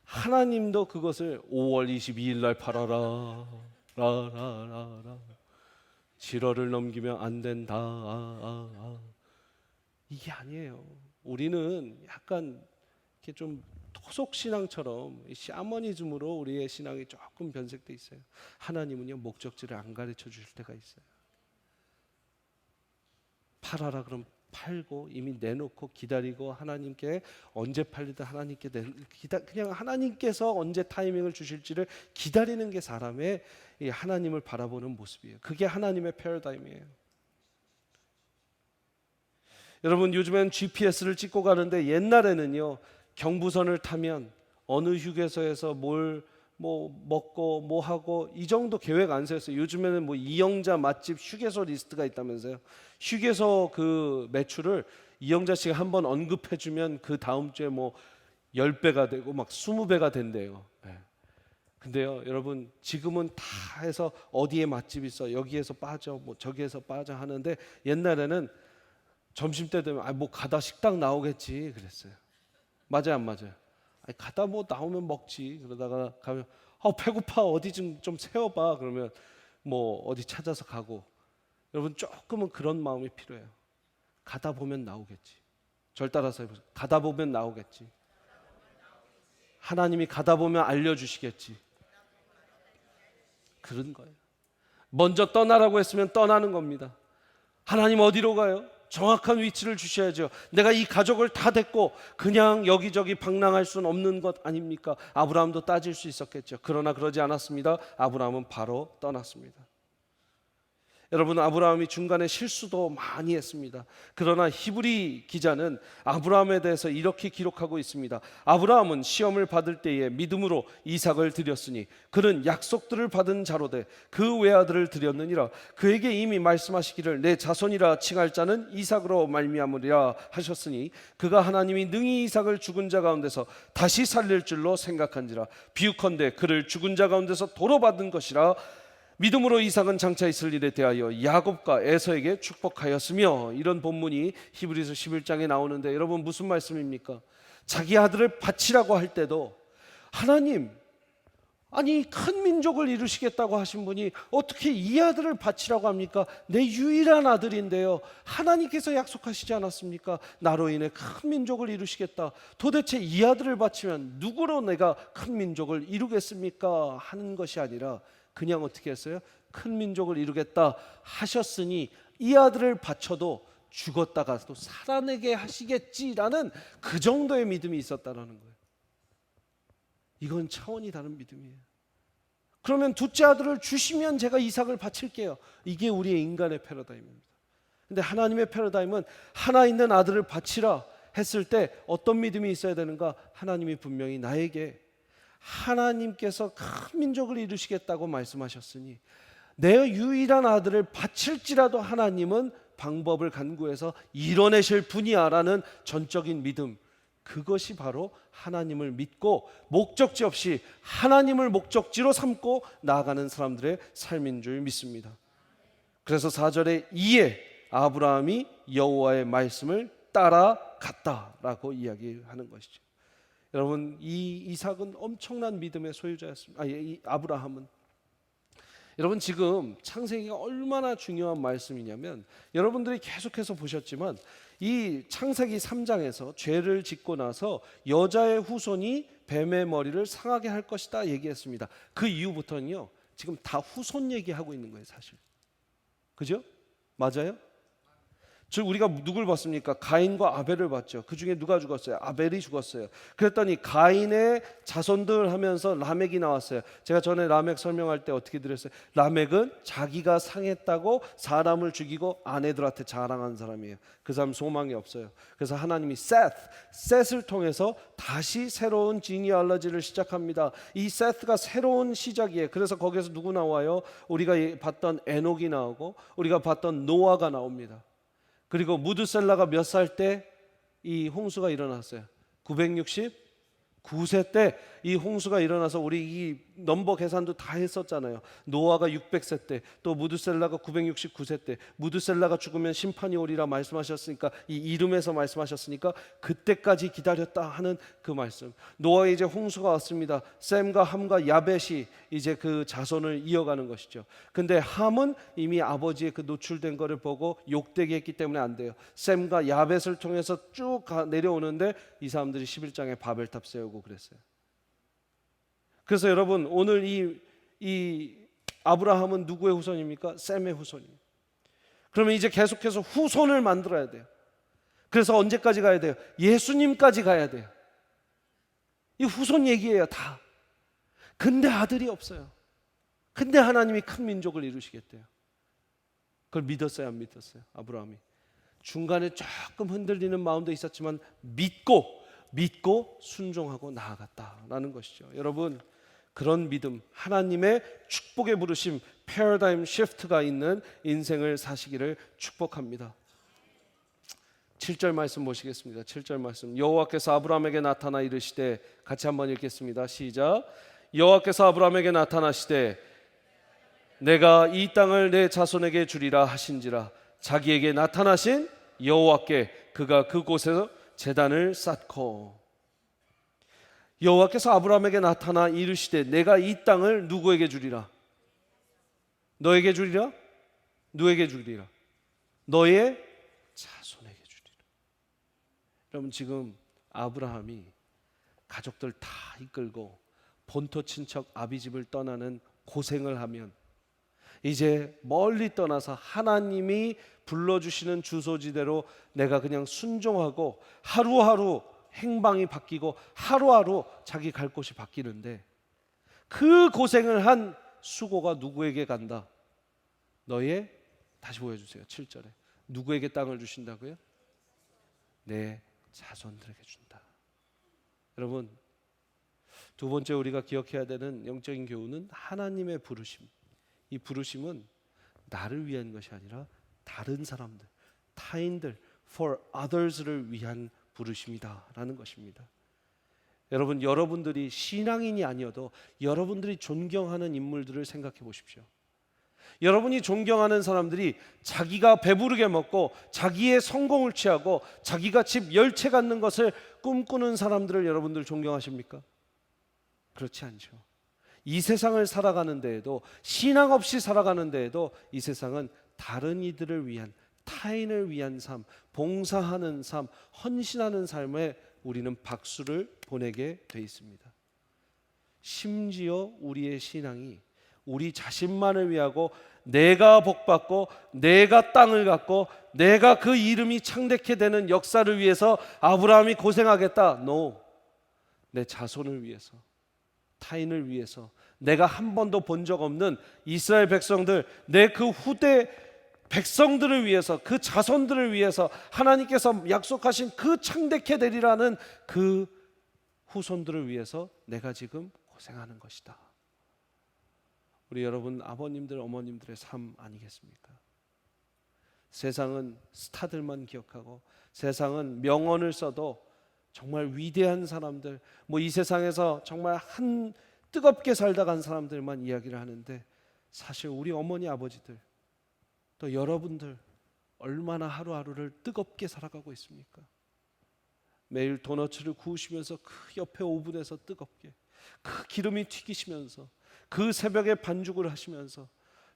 하나님도 그것을 5월 22일 날 팔아라. 라라라라. 7월을 넘기면 안 된다. 이게 아니에요. 우리는 약간 이렇게 좀 토속 신앙처럼 샤머니즘으로 우리의 신앙이 조금 변색돼 있어요. 하나님은요, 목적지를 안 가르쳐 주실 때가 있어요. 팔아라 그럼 팔고 이미 내놓고 기다리고 하나님께 언제 팔리든 하나님께 그냥 하나님께서 언제 타이밍을 주실지를 기다리는 게 사람의 이 하나님을 바라보는 모습이에요. 그게 하나님의 패러다임이에요. 여러분, 요즘엔 GPS를 찍고 가는데 옛날에는요, 경부선을 타면 어느 휴게소에서 뭘 먹고 뭐 하고 이 정도 계획 안 세웠어요. 요즘에는 뭐 이영자 맛집 휴게소 리스트가 있다면서요. 휴게소 그 매출을 이영자 씨가 한번 언급해 주면 그 다음 주에 뭐 10배가 되고 막 20배가 된대요. 네. 근데요, 여러분, 지금은 다 해서 어디에 맛집 있어, 여기에서 빠져, 뭐 저기에서 빠져 하는데, 옛날에는 점심 때 되면 뭐 가다 식당 나오겠지 그랬어요. 맞아요, 안 맞아요? 아니, 가다 뭐 나오면 먹지. 그러다가 가면 배고파, 어디 좀 세워봐. 그러면 뭐 어디 찾아서 가고. 여러분, 조금은 그런 마음이 필요해요. 가다 보면 나오겠지. 절 따라서 해보세요. 가다 보면 나오겠지. 하나님이 가다 보면 알려주시겠지. 그런 거예요. 먼저 떠나라고 했으면 떠나는 겁니다. 하나님 어디로 가요? 정확한 위치를 주셔야죠. 내가 이 가족을 다 데리고 그냥 여기저기 방랑할 수는 없는 것 아닙니까? 아브라함도 따질 수 있었겠죠. 그러나 그러지 않았습니다. 아브라함은 바로 떠났습니다. 여러분, 아브라함이 중간에 실수도 많이 했습니다. 그러나 히브리 기자는 아브라함에 대해서 이렇게 기록하고 있습니다. 아브라함은 시험을 받을 때에 믿음으로 이삭을 드렸으니 그는 약속들을 받은 자로되 그 외아들을 드렸느니라. 그에게 이미 말씀하시기를 내 자손이라 칭할 자는 이삭으로 말미암으리라 하셨으니 그가 하나님이 능히 이삭을 죽은 자 가운데서 다시 살릴 줄로 생각한지라. 비유컨대 그를 죽은 자 가운데서 도로 받은 것이라. 믿음으로 이삭은 장차 있을 일에 대하여 야곱과 에서에게 축복하였으며. 이런 본문이 히브리서 11장에 나오는데 여러분 무슨 말씀입니까? 자기 아들을 바치라고 할 때도 하나님, 아니 큰 민족을 이루시겠다고 하신 분이 어떻게 이 아들을 바치라고 합니까? 내 유일한 아들인데요. 하나님께서 약속하시지 않았습니까? 나로 인해 큰 민족을 이루시겠다. 도대체 이 아들을 바치면 누구로 내가 큰 민족을 이루겠습니까? 하는 것이 아니라 그냥 어떻게 했어요? 큰 민족을 이루겠다 하셨으니 이 아들을 바쳐도 죽었다가 또 살아내게 하시겠지라는 그 정도의 믿음이 있었다는 거예요. 이건 차원이 다른 믿음이에요. 그러면 둘째 아들을 주시면 제가 이삭을 바칠게요. 이게 우리의 인간의 패러다임입니다. 근데 하나님의 패러다임은 하나 있는 아들을 바치라 했을 때 어떤 믿음이 있어야 되는가? 하나님이 분명히 나에게 하나님께서 큰 민족을 이루시겠다고 말씀하셨으니 내 유일한 아들을 바칠지라도 하나님은 방법을 간구해서 이뤄내실 분이야라는 전적인 믿음, 그것이 바로 하나님을 믿고 목적지 없이 하나님을 목적지로 삼고 나아가는 사람들의 삶인 줄 믿습니다. 그래서 4절에 이에 아브라함이 여호와의 말씀을 따라갔다라고 이야기하는 것이죠. 여러분, 이 이삭은 엄청난 믿음의 소유자였습니다. 이 아브라함은, 여러분 지금 창세기가 얼마나 중요한 말씀이냐면 여러분들이 계속해서 보셨지만 이 창세기 3장에서 죄를 짓고 나서 여자의 후손이 뱀의 머리를 상하게 할 것이다 얘기했습니다. 그 이후부터는요 지금 다 후손 얘기하고 있는 거예요 사실. 그죠? 맞아요? 즉 우리가 누굴 봤습니까? 가인과 아벨을 봤죠. 그 중에 누가 죽었어요? 아벨이 죽었어요. 그랬더니 가인의 자손들 하면서 라멕이 나왔어요. 제가 전에 라멕 설명할 때 어떻게 드렸어요? 라멕은 자기가 상했다고 사람을 죽이고 아내들한테 자랑한 사람이에요. 그 사람 소망이 없어요. 그래서 하나님이 셋을 통해서 다시 새로운 지니얼러지를 시작합니다. 이 셋가 새로운 시작이에요. 그래서 거기서 누구 나와요? 우리가 봤던 에녹이 나오고 우리가 봤던 노아가 나옵니다. 그리고 무드셀라가 몇 살 때 이 홍수가 일어났어요? 969세 때 이 홍수가 일어나서 우리 이 넘버 계산도 다 했었잖아요. 노아가 600세 때, 또 무드셀라가 969세 때, 무드셀라가 죽으면 심판이 오리라 말씀하셨으니까, 이 이름에서 말씀하셨으니까 그때까지 기다렸다 하는 그 말씀. 노아에 이제 홍수가 왔습니다. 셈과 함과 야벳이 이제 그 자손을 이어가는 것이죠. 근데 함은 이미 아버지의 그 노출된 거를 보고 욕되게 했기 때문에 안 돼요. 셈과 야벳을 통해서 쭉 내려오는데 이 사람들이 11장에 바벨탑 세우고 그랬어요. 그래서 여러분 오늘 이 아브라함은 누구의 후손입니까? 셈의 후손입니다. 그러면 이제 계속해서 후손을 만들어야 돼요. 그래서 언제까지 가야 돼요? 예수님까지 가야 돼요. 이 후손 얘기예요 다. 근데 아들이 없어요. 근데 하나님이 큰 민족을 이루시겠대요. 그걸 믿었어요 안 믿었어요? 아브라함이 중간에 조금 흔들리는 마음도 있었지만 믿고 순종하고 나아갔다라는 것이죠. 여러분 그런 믿음, 하나님의 축복의 부르심, 패러다임 시프트가 있는 인생을 사시기를 축복합니다. 7절 말씀 보시겠습니다. 7절 말씀. 여호와께서 아브라함에게 나타나 이르시되, 같이 한번 읽겠습니다. 시작. 여호와께서 아브라함에게 나타나시되 내가 이 땅을 내 자손에게 주리라 하신지라. 자기에게 나타나신 여호와께 그가 그곳에서 제단을 쌓고. 여호와께서 아브라함에게 나타나 이르시되 내가 이 땅을 누구에게 주리라? 너에게 주리라? 누구에게 주리라? 너의 자손에게 주리라. 여러분 지금 아브라함이 가족들 다 이끌고 본토 친척 아비집을 떠나는 고생을 하면 이제 멀리 떠나서 하나님이 불러주시는 주소지대로 내가 그냥 순종하고 하루하루 행방이 바뀌고 하루하루 자기 갈 곳이 바뀌는데, 그 고생을 한 수고가 누구에게 간다? 너의, 다시 보여주세요. 7절에 누구에게 땅을 주신다고요? 내 자손들에게 준다. 여러분, 두 번째 우리가 기억해야 되는 영적인 교훈은 하나님의 부르심. 이 부르심은 나를 위한 것이 아니라 다른 사람들, 타인들, for others를 위한 부르심이다라는 것입니다. 여러분, 여러분들이 신앙인이 아니어도 여러분들이 존경하는 인물들을 생각해 보십시오. 여러분이 존경하는 사람들이 자기가 배부르게 먹고 자기의 성공을 취하고 자기가 집 10채 갖는 것을 꿈꾸는 사람들을 여러분들 존경하십니까? 그렇지 않죠. 이 세상을 살아가는 데에도, 신앙 없이 살아가는 데에도 이 세상은 다른 이들을 위한, 타인을 위한 삶, 봉사하는 삶, 헌신하는 삶에 우리는 박수를 보내게 돼 있습니다. 심지어 우리의 신앙이 우리 자신만을 위하고 내가 복받고 내가 땅을 갖고 내가 그 이름이 창대케 되는 역사를 위해서 아브라함이 고생하겠다. No. 내 자손을 위해서, 타인을 위해서, 내가 한 번도 본 적 없는 이스라엘 백성들, 내 그 후대 백성들을 위해서, 그 자손들을 위해서 하나님께서 약속하신 그 창대케 되리라는 그 후손들을 위해서 내가 지금 고생하는 것이다. 우리 여러분 아버님들, 어머님들의 삶 아니겠습니까? 세상은 스타들만 기억하고, 세상은 명언을 써도 정말 위대한 사람들, 뭐 이 세상에서 정말 한 뜨겁게 살다 간 사람들만 이야기를 하는데, 사실 우리 어머니 아버지들, 또 여러분들 얼마나 하루하루를 뜨겁게 살아가고 있습니까? 매일 도너츠를 구우시면서 그 옆에 오븐에서 뜨겁게 그 기름이 튀기시면서, 그 새벽에 반죽을 하시면서,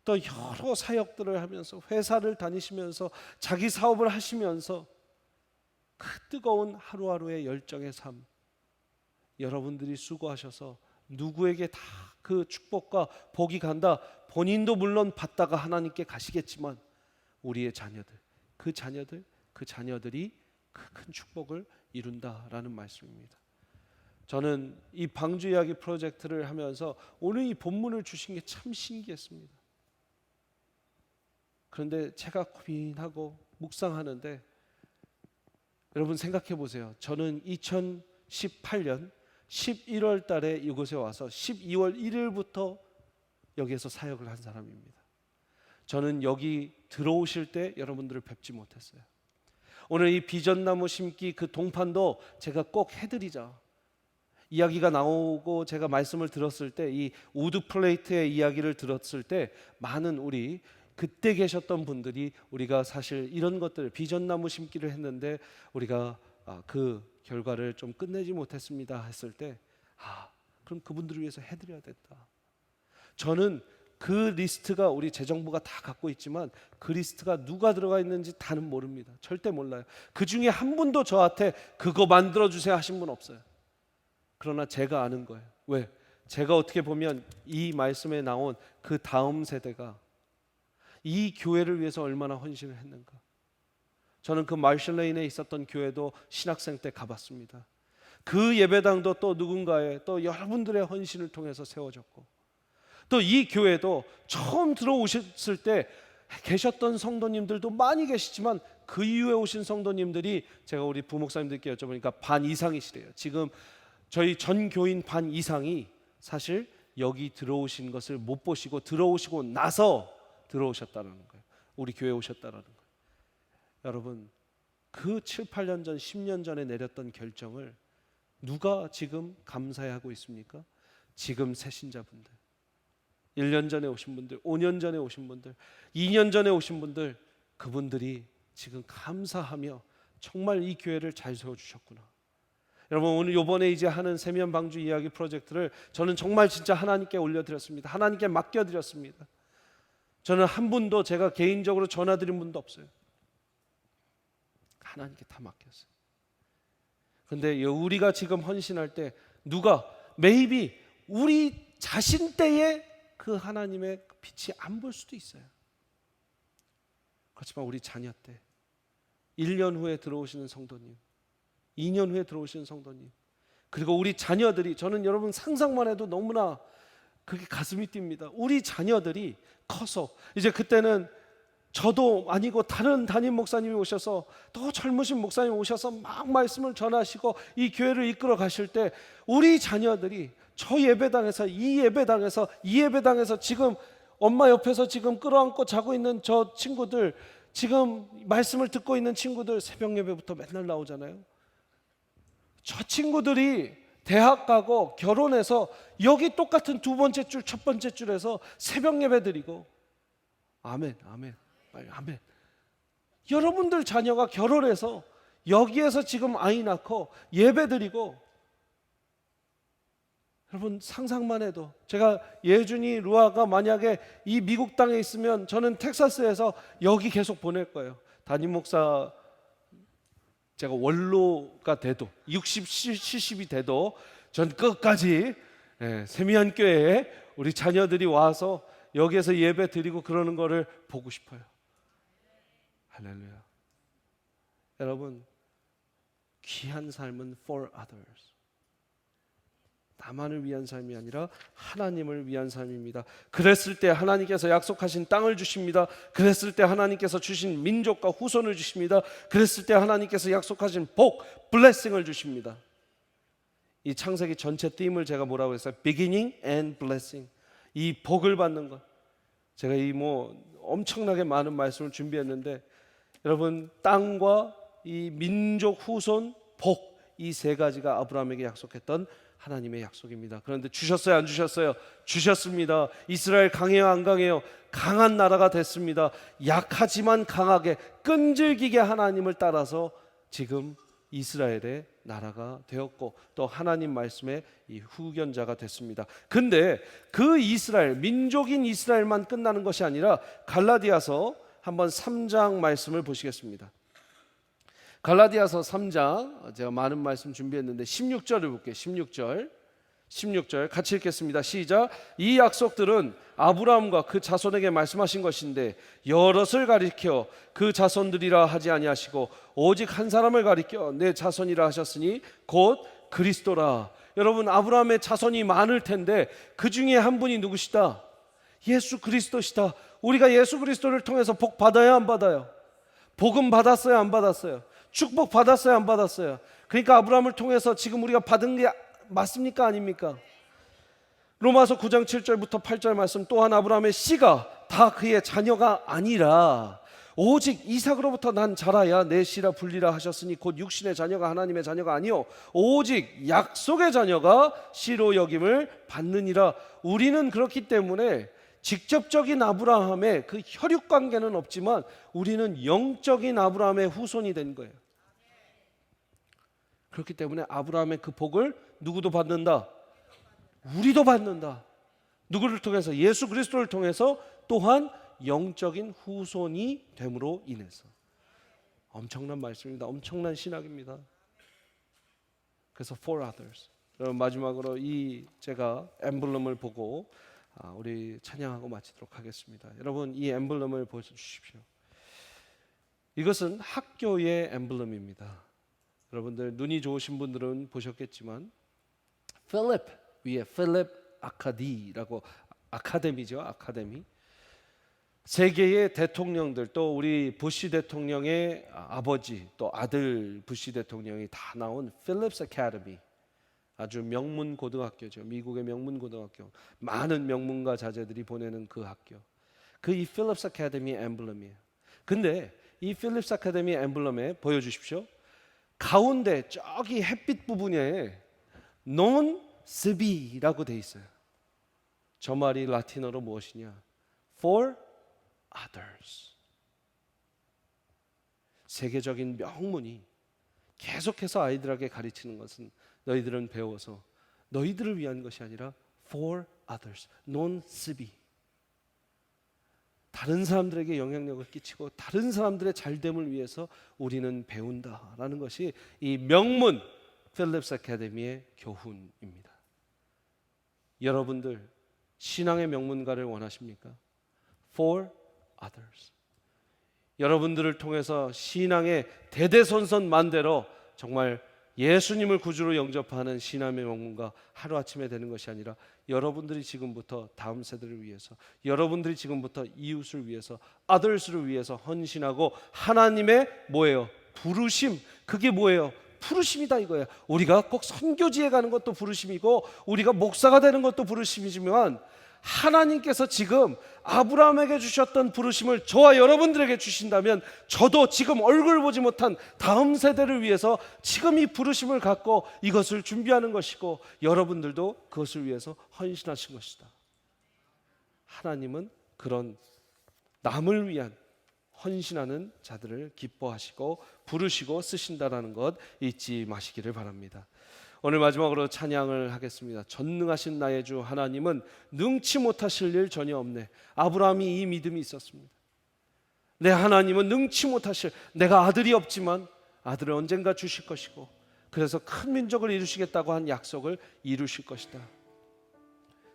또 여러 사역들을 하면서, 회사를 다니시면서, 자기 사업을 하시면서 그 뜨거운 하루하루의 열정의 삶, 여러분들이 수고하셔서 누구에게 다 그 축복과 복이 간다. 본인도 물론 받다가 하나님께 가시겠지만 우리의 자녀들, 그 자녀들이 그 큰 축복을 이룬다라는 말씀입니다. 저는 이 방주 이야기 프로젝트를 하면서 오늘 이 본문을 주신 게 참 신기했습니다. 그런데 제가 고민하고 묵상하는데, 여러분 생각해 보세요. 저는 2018년 11월 달에 이곳에 와서 12월 1일부터 여기에서 사역을 한 사람입니다. 저는 여기 들어오실 때 여러분들을 뵙지 못했어요. 오늘 이 비전나무 심기 그 동판도 제가 꼭 해드리자, 이야기가 나오고 제가 말씀을 들었을 때, 이 우드 플레이트의 이야기를 들었을 때 많은 우리 그때 계셨던 분들이, 우리가 사실 이런 것들 비전나무 심기를 했는데 우리가 그 결과를 좀 끝내지 못했습니다 했을 때, 그럼 그분들을 위해서 해드려야 됐다. 저는 그 리스트가 우리 재정부가 다 갖고 있지만 그 리스트가 누가 들어가 있는지 다는 모릅니다. 절대 몰라요. 그 중에 한 분도 저한테 그거 만들어주세요 하신 분 없어요. 그러나 제가 아는 거예요. 왜? 제가 어떻게 보면 이 말씀에 나온 그 다음 세대가 이 교회를 위해서 얼마나 헌신을 했는가. 저는 그 마셜레인에 있었던 교회도 신학생 때 가봤습니다. 그 예배당도 또 누군가의, 또 여러분들의 헌신을 통해서 세워졌고, 또 이 교회도 처음 들어오셨을 때 계셨던 성도님들도 많이 계시지만 그 이후에 오신 성도님들이, 제가 우리 부목사님들께 여쭤보니까 반 이상이시래요. 지금 저희 전 교인 반 이상이 사실 여기 들어오신 것을 못 보시고 들어오시고 나서 들어오셨다는 거예요. 우리 교회에 오셨다는 거예요. 여러분, 그 7, 8년 전, 10년 전에 내렸던 결정을 누가 지금 감사해하고 있습니까? 지금 새신자분들, 1년 전에 오신 분들, 5년 전에 오신 분들, 2년 전에 오신 분들, 그분들이 지금 감사하며 정말 이 교회를 잘 세워주셨구나. 여러분, 오늘 요번에 이제 하는 세면 방주 이야기 프로젝트를 저는 정말 진짜 하나님께 올려드렸습니다. 하나님께 맡겨드렸습니다. 저는 한 분도 제가 개인적으로 전화드린 분도 없어요. 하나님께 다 맡겼어요. 근데 우리가 지금 헌신할 때 누가 maybe 우리 자신 때의 그 하나님의 빛이 안 볼 수도 있어요. 그렇지만 우리 자녀 때 1년 후에 들어오시는 성도님, 2년 후에 들어오시는 성도님, 그리고 우리 자녀들이, 저는 여러분 상상만 해도 너무나 그게 가슴이 뜁니다. 우리 자녀들이 커서 이제 그때는 저도 아니고 다른 담임 목사님이 오셔서, 또 젊으신 목사님이 오셔서 막 말씀을 전하시고 이 교회를 이끌어 가실 때 우리 자녀들이 저 예배당에서 이 예배당에서 이 예배당에서 지금 엄마 옆에서 지금 끌어안고 자고 있는 저 친구들, 지금 말씀을 듣고 있는 친구들 새벽 예배부터 맨날 나오잖아요. 저 친구들이 대학 가고 결혼해서 여기 똑같은 두 번째 줄, 첫 번째 줄에서 새벽 예배 드리고, 아멘, 아멘, 아멘. 여러분들 자녀가 결혼해서 여기에서 지금 아이 낳고 예배 드리고, 여러분 상상만 해도, 제가 예준이 루아가 만약에 이 미국 땅에 있으면 저는 텍사스에서 여기 계속 보낼 거예요. 담임 목사 제가 원로가 돼도 60, 70이 돼도 전 끝까지 세미한 교회에 우리 자녀들이 와서 여기에서 예배 드리고 그러는 거를 보고 싶어요. 할렐루야. 여러분, 귀한 삶은 for others. 나만을 위한 삶이 아니라 하나님을 위한 삶입니다. 그랬을 때 하나님께서 약속하신 땅을 주십니다. 그랬을 때 하나님께서 주신 민족과 후손을 주십니다. 그랬을 때 하나님께서 약속하신 복, blessing을 주십니다. 이 창세기 전체 띠임을 제가 뭐라고 했어요? Beginning and blessing. 이 복을 받는 것. 제가 이 엄청나게 많은 말씀을 준비했는데, 여러분, 땅과 이 민족 후손 복, 이 세 가지가 아브라함에게 약속했던 하나님의 약속입니다. 그런데 주셨어요, 안 주셨어요? 주셨습니다. 이스라엘 강해요, 안 강해요? 강한 나라가 됐습니다. 약하지만 강하게 끈질기게 하나님을 따라서 지금 이스라엘의 나라가 되었고, 또 하나님 말씀의 이 후견자가 됐습니다. 근데 그 이스라엘, 민족인 이스라엘만 끝나는 것이 아니라 갈라디아서 한번 3장 말씀을 보시겠습니다. 갈라디아서 3장, 제가 많은 말씀 준비했는데 16절을 볼게요. 16절 같이 읽겠습니다. 시작. 이 약속들은 아브라함과 그 자손에게 말씀하신 것인데 여럿을 가리켜 그 자손들이라 하지 아니하시고 오직 한 사람을 가리켜 내 자손이라 하셨으니 곧 그리스도라. 여러분, 아브라함의 자손이 많을 텐데 그 중에 한 분이 누구시다? 예수 그리스도시다. 우리가 예수 그리스도를 통해서 복 받아야 안 받아요? 복음 받았어요, 안 받았어요? 축복 받았어요, 안 받았어요? 그러니까 아브라함을 통해서 지금 우리가 받은 게 맞습니까, 아닙니까? 로마서 9장 7절부터 8절 말씀, 또한 아브라함의 씨가 다 그의 자녀가 아니라 오직 이삭으로부터 난 자라야 내 씨라 불리라 하셨으니 곧 육신의 자녀가 하나님의 자녀가 아니요 오직 약속의 자녀가 씨로 여김을 받느니라. 우리는 그렇기 때문에 직접적인 아브라함의 그 혈육 관계는 없지만 우리는 영적인 아브라함의 후손이 된 거예요. 그렇기 때문에 아브라함의 그 복을 누구도 받는다? 우리도 받는다. 누구를 통해서? 예수 그리스도를 통해서 또한 영적인 후손이 됨으로 인해서. 엄청난 말씀입니다. 엄청난 신학입니다. 그래서 for others. 그럼 마지막으로 이 제가 엠블럼을 보고 우리 찬양하고 마치도록 하겠습니다. 여러분, 이 엠블럼을 보여주십시오. 이것은 학교의 엠블럼입니다. 여러분들 눈이 좋으신 분들은 보셨겠지만 필립 위에 필립 아카디라고, 아카데미죠, 아카데미. 세계의 대통령들, 또 우리 부시 대통령의 아버지, 또 아들 부시 대통령이 다 나온 필립스 아카데미, 아주 명문 고등학교죠. 미국의 명문 고등학교. 많은 명문가 자제들이 보내는 그 학교. 그 이 필립스 아카데미의 엠블럼이에요. 근데 이 필립스 아카데미 엠블럼에 보여주십시오. 가운데 저기 햇빛 부분에 non sibi라고 돼 있어요. 저 말이 라틴어로 무엇이냐? For others. 세계적인 명문이 계속해서 아이들에게 가르치는 것은 너희들은 배워서 너희들을 위한 것이 아니라 for others, non sibi. 다른 사람들에게 영향력을 끼치고 다른 사람들의 잘됨을 위해서 우리는 배운다라는 것이 이 명문 필립스 아카데미의 교훈입니다. 여러분들 신앙의 명문가를 원하십니까? For others. 여러분들을 통해서 신앙의 대대손손 만대로 정말 예수님을 구주로 영접하는 신앙의 명문가 하루아침에 되는 것이 아니라 여러분들이 지금부터 다음 세대를 위해서, 여러분들이 지금부터 이웃을 위해서, others를 위해서 헌신하고 하나님의 뭐예요? 부르심. 그게 뭐예요? 부르심이다 이거예요. 우리가 꼭 선교지에 가는 것도 부르심이고 우리가 목사가 되는 것도 부르심이지만 하나님께서 지금 아브라함에게 주셨던 부르심을 저와 여러분들에게 주신다면 저도 지금 얼굴 보지 못한 다음 세대를 위해서 지금 이 부르심을 갖고 이것을 준비하는 것이고 여러분들도 그것을 위해서 헌신하신 것이다. 하나님은 그런 남을 위한 헌신하는 자들을 기뻐하시고 부르시고 쓰신다라는 것 잊지 마시기를 바랍니다. 오늘 마지막으로 찬양을 하겠습니다. 전능하신 나의 주 하나님은 능치 못하실 일 전혀 없네. 아브라함이 이 믿음이 있었습니다. 내 하나님은 능치 못하실, 내가 아들이 없지만 아들을 언젠가 주실 것이고 그래서 큰 민족을 이루시겠다고 한 약속을 이루실 것이다.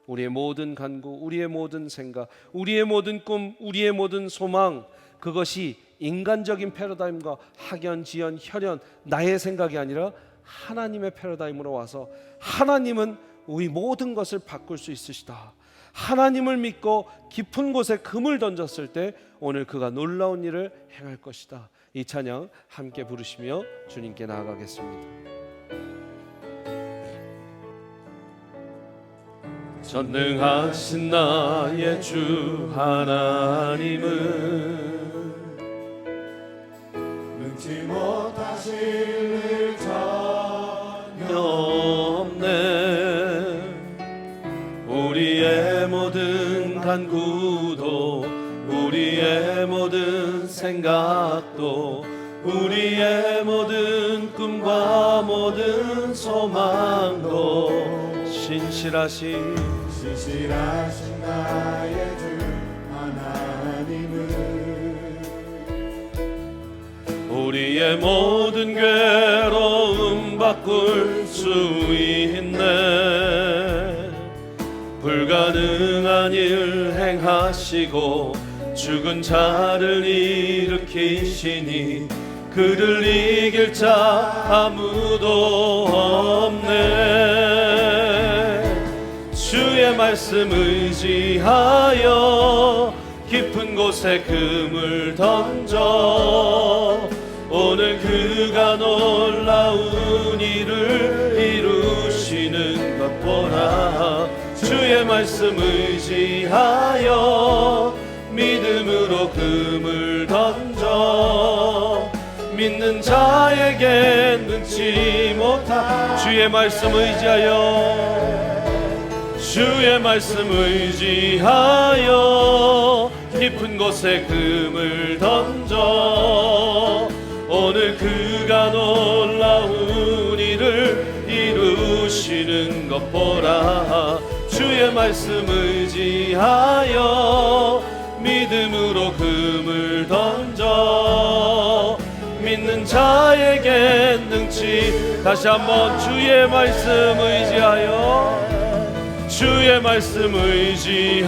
우리의 모든 간구, 우리의 모든 생각, 우리의 모든 꿈, 우리의 모든 소망, 그것이 인간적인 패러다임과 학연, 지연, 혈연, 나의 생각이 아니라 하나님의 패러다임으로 와서 하나님은 우리 모든 것을 바꿀 수 있으시다. 하나님을 믿고 깊은 곳에 금을 던졌을 때 오늘 그가 놀라운 일을 행할 것이다. 이 찬양 함께 부르시며 주님께 나아가겠습니다. 전능하신 나의 주 하나님은 능치 못하실 일 전혀 없네. 우리의 모든 간구도 우리의 모든 생각도 우리의 모든 꿈과 모든 소망도 신실하신 나의 주 하나님은 우리의 모든 괴로움 바꿀 수 있네. 불가능한 일 행하시고 죽은 자를 일으키시니 그를 이길 자 아무도 없네. 주의 말씀 의지하여 깊은 곳에 금을 던져 오늘 그가 놀라운 일을 이루시는 것 보라. 주의 말씀 의지하여 믿음으로 금을 던져 믿는 자에게 능치 못한 주의 말씀 의지하여 주의 말씀 의지하여 깊은 곳에 금을 던져 오늘 그가 놀라운 일을 이루시는 것 보라. 주의 말씀 의지하여 믿음으로 금을 던져 믿는 자에게 능치. 다시 한번 주의 말씀 의지하여 주의 말씀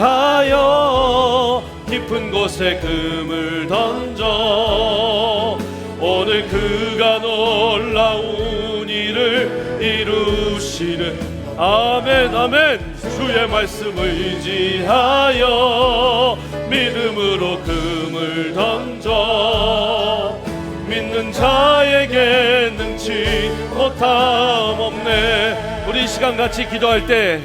의지하여 깊은 곳에 금을 던져 오늘 그가 놀라운 일을 이루시는. 아멘 아멘. 주의 말씀 의지하여 믿음으로 금을 던져 믿는 자에게 능치 못함 없네. 우리 시간 같이 기도할 때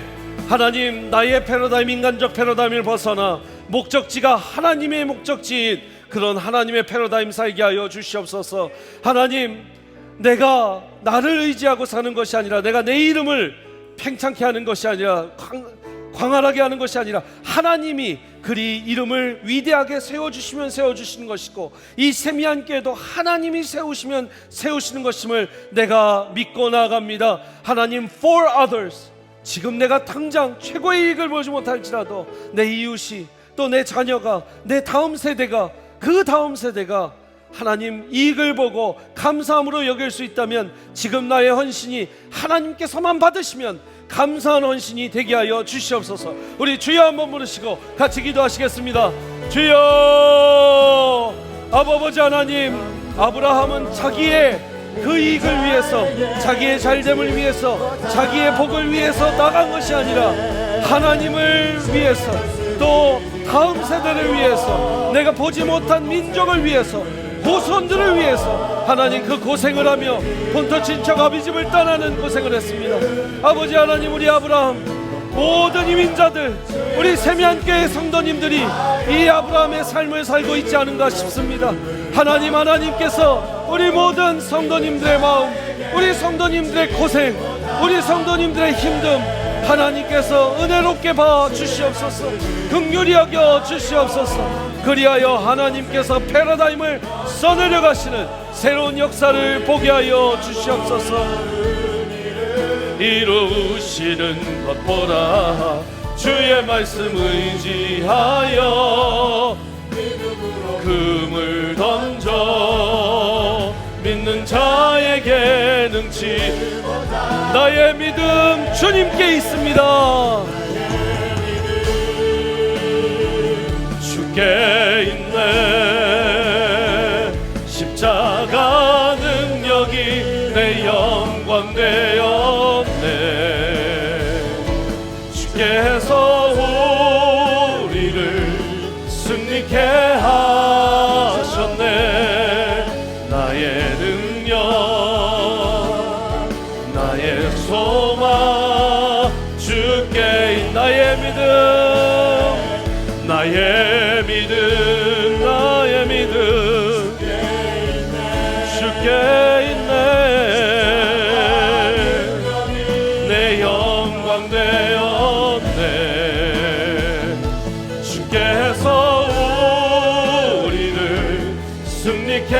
하나님, 나의 패러다임, 인간적 패러다임을 벗어나 목적지가 하나님의 목적지인 그런 하나님의 패러다임 살게 하여 주시옵소서. 하나님, 내가 나를 의지하고 사는 것이 아니라 내가 내 이름을 팽창케 하는 것이 아니라 광활하게 하는 것이 아니라 하나님이 그리 이름을 위대하게 세워주시면 세워주시는 것이고 이 세미한 교회도 하나님이 세우시면 세우시는 것임을 내가 믿고 나아갑니다. 하나님, for others, 지금 내가 당장 최고의 이익을 보지 못할지라도 내 이웃이 또 내 자녀가 내 다음 세대가 그 다음 세대가 하나님 이익을 보고 감사함으로 여길 수 있다면 지금 나의 헌신이 하나님께서만 받으시면 감사한 헌신이 되게 하여 주시옵소서. 우리 주여 한번 부르시고 같이 기도하시겠습니다. 주여. 아버지 하나님, 아브라함은 자기의 그 이익을 위해서, 자기의 잘됨을 위해서, 자기의 복을 위해서 나간 것이 아니라 하나님을 위해서, 또 다음 세대를 위해서, 내가 보지 못한 민족을 위해서, 후손들을 위해서 하나님 그 고생을 하며 본토 친척 아비집을 떠나는 고생을 했습니다. 아버지 하나님, 우리 아브라함, 모든 이민자들, 우리 세미한교회 성도님들이 이 아브라함의 삶을 살고 있지 않은가 싶습니다. 하나님, 하나님께서 우리 모든 성도님들의 마음, 우리 성도님들의 고생, 우리 성도님들의 힘듦 하나님께서 은혜롭게 봐 주시옵소서. 긍휼히 여겨 주시옵소서. 그리하여 하나님께서 패러다임을 써내려 가시는 새로운 역사를 보게 하여 주시옵소서. 이루시는 것 보라, 주의 말씀 의지하여 금을 던져 믿는 자에게 능치. 나의 믿음 주님께 있습니다. 주께 있네. 십자가 능력이 내 영광 되었네. 주께서 우리를 승리케 하셨네. 나의 능력, 나의 소망 주께. 나의 믿음, 나의 믿음, 나의 믿음 주께 있네. 내 영광 되었네. 주께서 우리를 승리케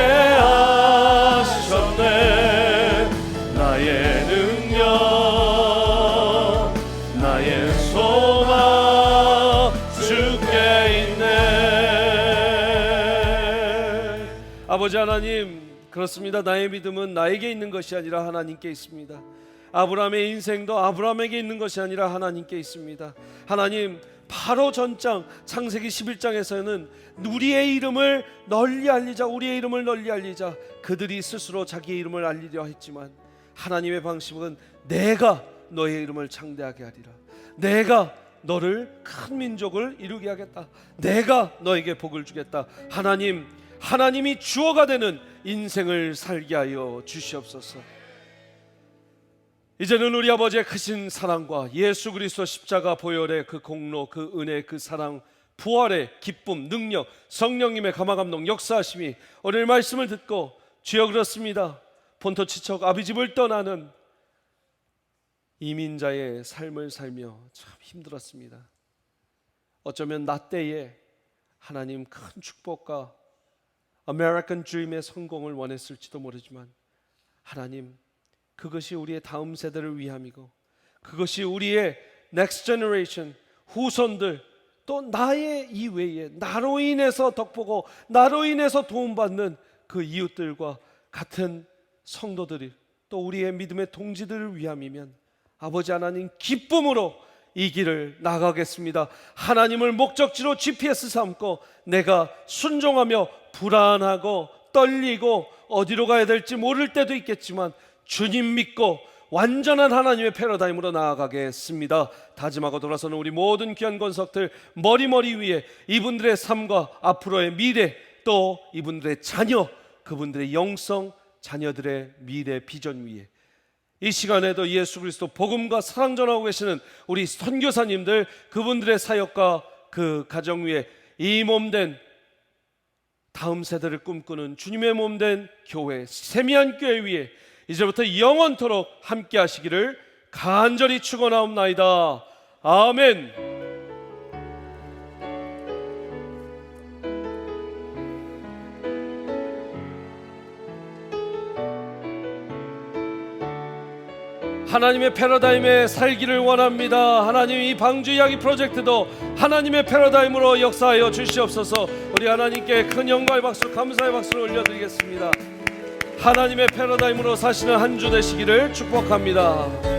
하셨네. 나의 능력, 나의 소망 주께 있네. 아버지 하나님, 그렇습니다. 나의 믿음은 나에게 있는 것이 아니라 하나님께 있습니다. 아브라함의 인생도 아브라함에게 있는 것이 아니라 하나님께 있습니다. 하나님, 바로 전장 창세기 11장에서는 우리의 이름을 널리 알리자, 우리의 이름을 널리 알리자, 그들이 스스로 자기의 이름을 알리려 했지만 하나님의 방식은 내가 너의 이름을 창대하게 하리라. 내가 너를 큰 민족을 이루게 하겠다. 내가 너에게 복을 주겠다. 하나님이 주어가 되는 인생을 살게 하여 주시옵소서. 이제는 우리 아버지의 크신 사랑과 예수 그리스도 십자가 보혈의 그 공로, 그 은혜, 그 사랑, 부활의 기쁨, 능력, 성령님의 감화감동 역사하심이 오늘 말씀을 듣고 주여 그렇습니다. 본토 친척 아비집을 떠나는 이민자의 삶을 살며 참 힘들었습니다. 어쩌면 나 때에 하나님 큰 축복과 아메리칸 드림의 성공을 원했을지도 모르지만 하나님, 그것이 우리의 다음 세대를 위함이고 그것이 우리의 넥스트 제너레이션, 후손들, 또 나의 이외에 나로 인해서 덕보고 나로 인해서 도움받는 그 이웃들과 같은 성도들이 또 우리의 믿음의 동지들을 위함이면 아버지 하나님, 기쁨으로 이 길을 나가겠습니다. 하나님을 목적지로 GPS 삼고 내가 순종하며 불안하고 떨리고 어디로 가야 될지 모를 때도 있겠지만 주님 믿고 완전한 하나님의 패러다임으로 나아가겠습니다. 다짐하고 돌아서는 우리 모든 귀한 권석들 머리 위에 이분들의 삶과 앞으로의 미래, 또 이분들의 자녀, 그분들의 영성, 자녀들의 미래 비전 위에 이 시간에도 예수 그리스도 복음과 사랑 전하고 계시는 우리 선교사님들, 그분들의 사역과 그 가정 위에 이 몸된 다음 세대를 꿈꾸는 주님의 몸된 교회, 세미한 교회 위에 이제부터 영원토록 함께 하시기를 간절히 축원하옵나이다. 아멘. 하나님의 패러다임에 살기를 원합니다. 하나님, 이 방주 이야기 프로젝트도 하나님의 패러다임으로 역사하여 주시옵소서. 우리 하나님께 큰 영광의 박수, 감사의 박수를 올려드리겠습니다. 하나님의 패러다임으로 사시는 한 주 되시기를 축복합니다.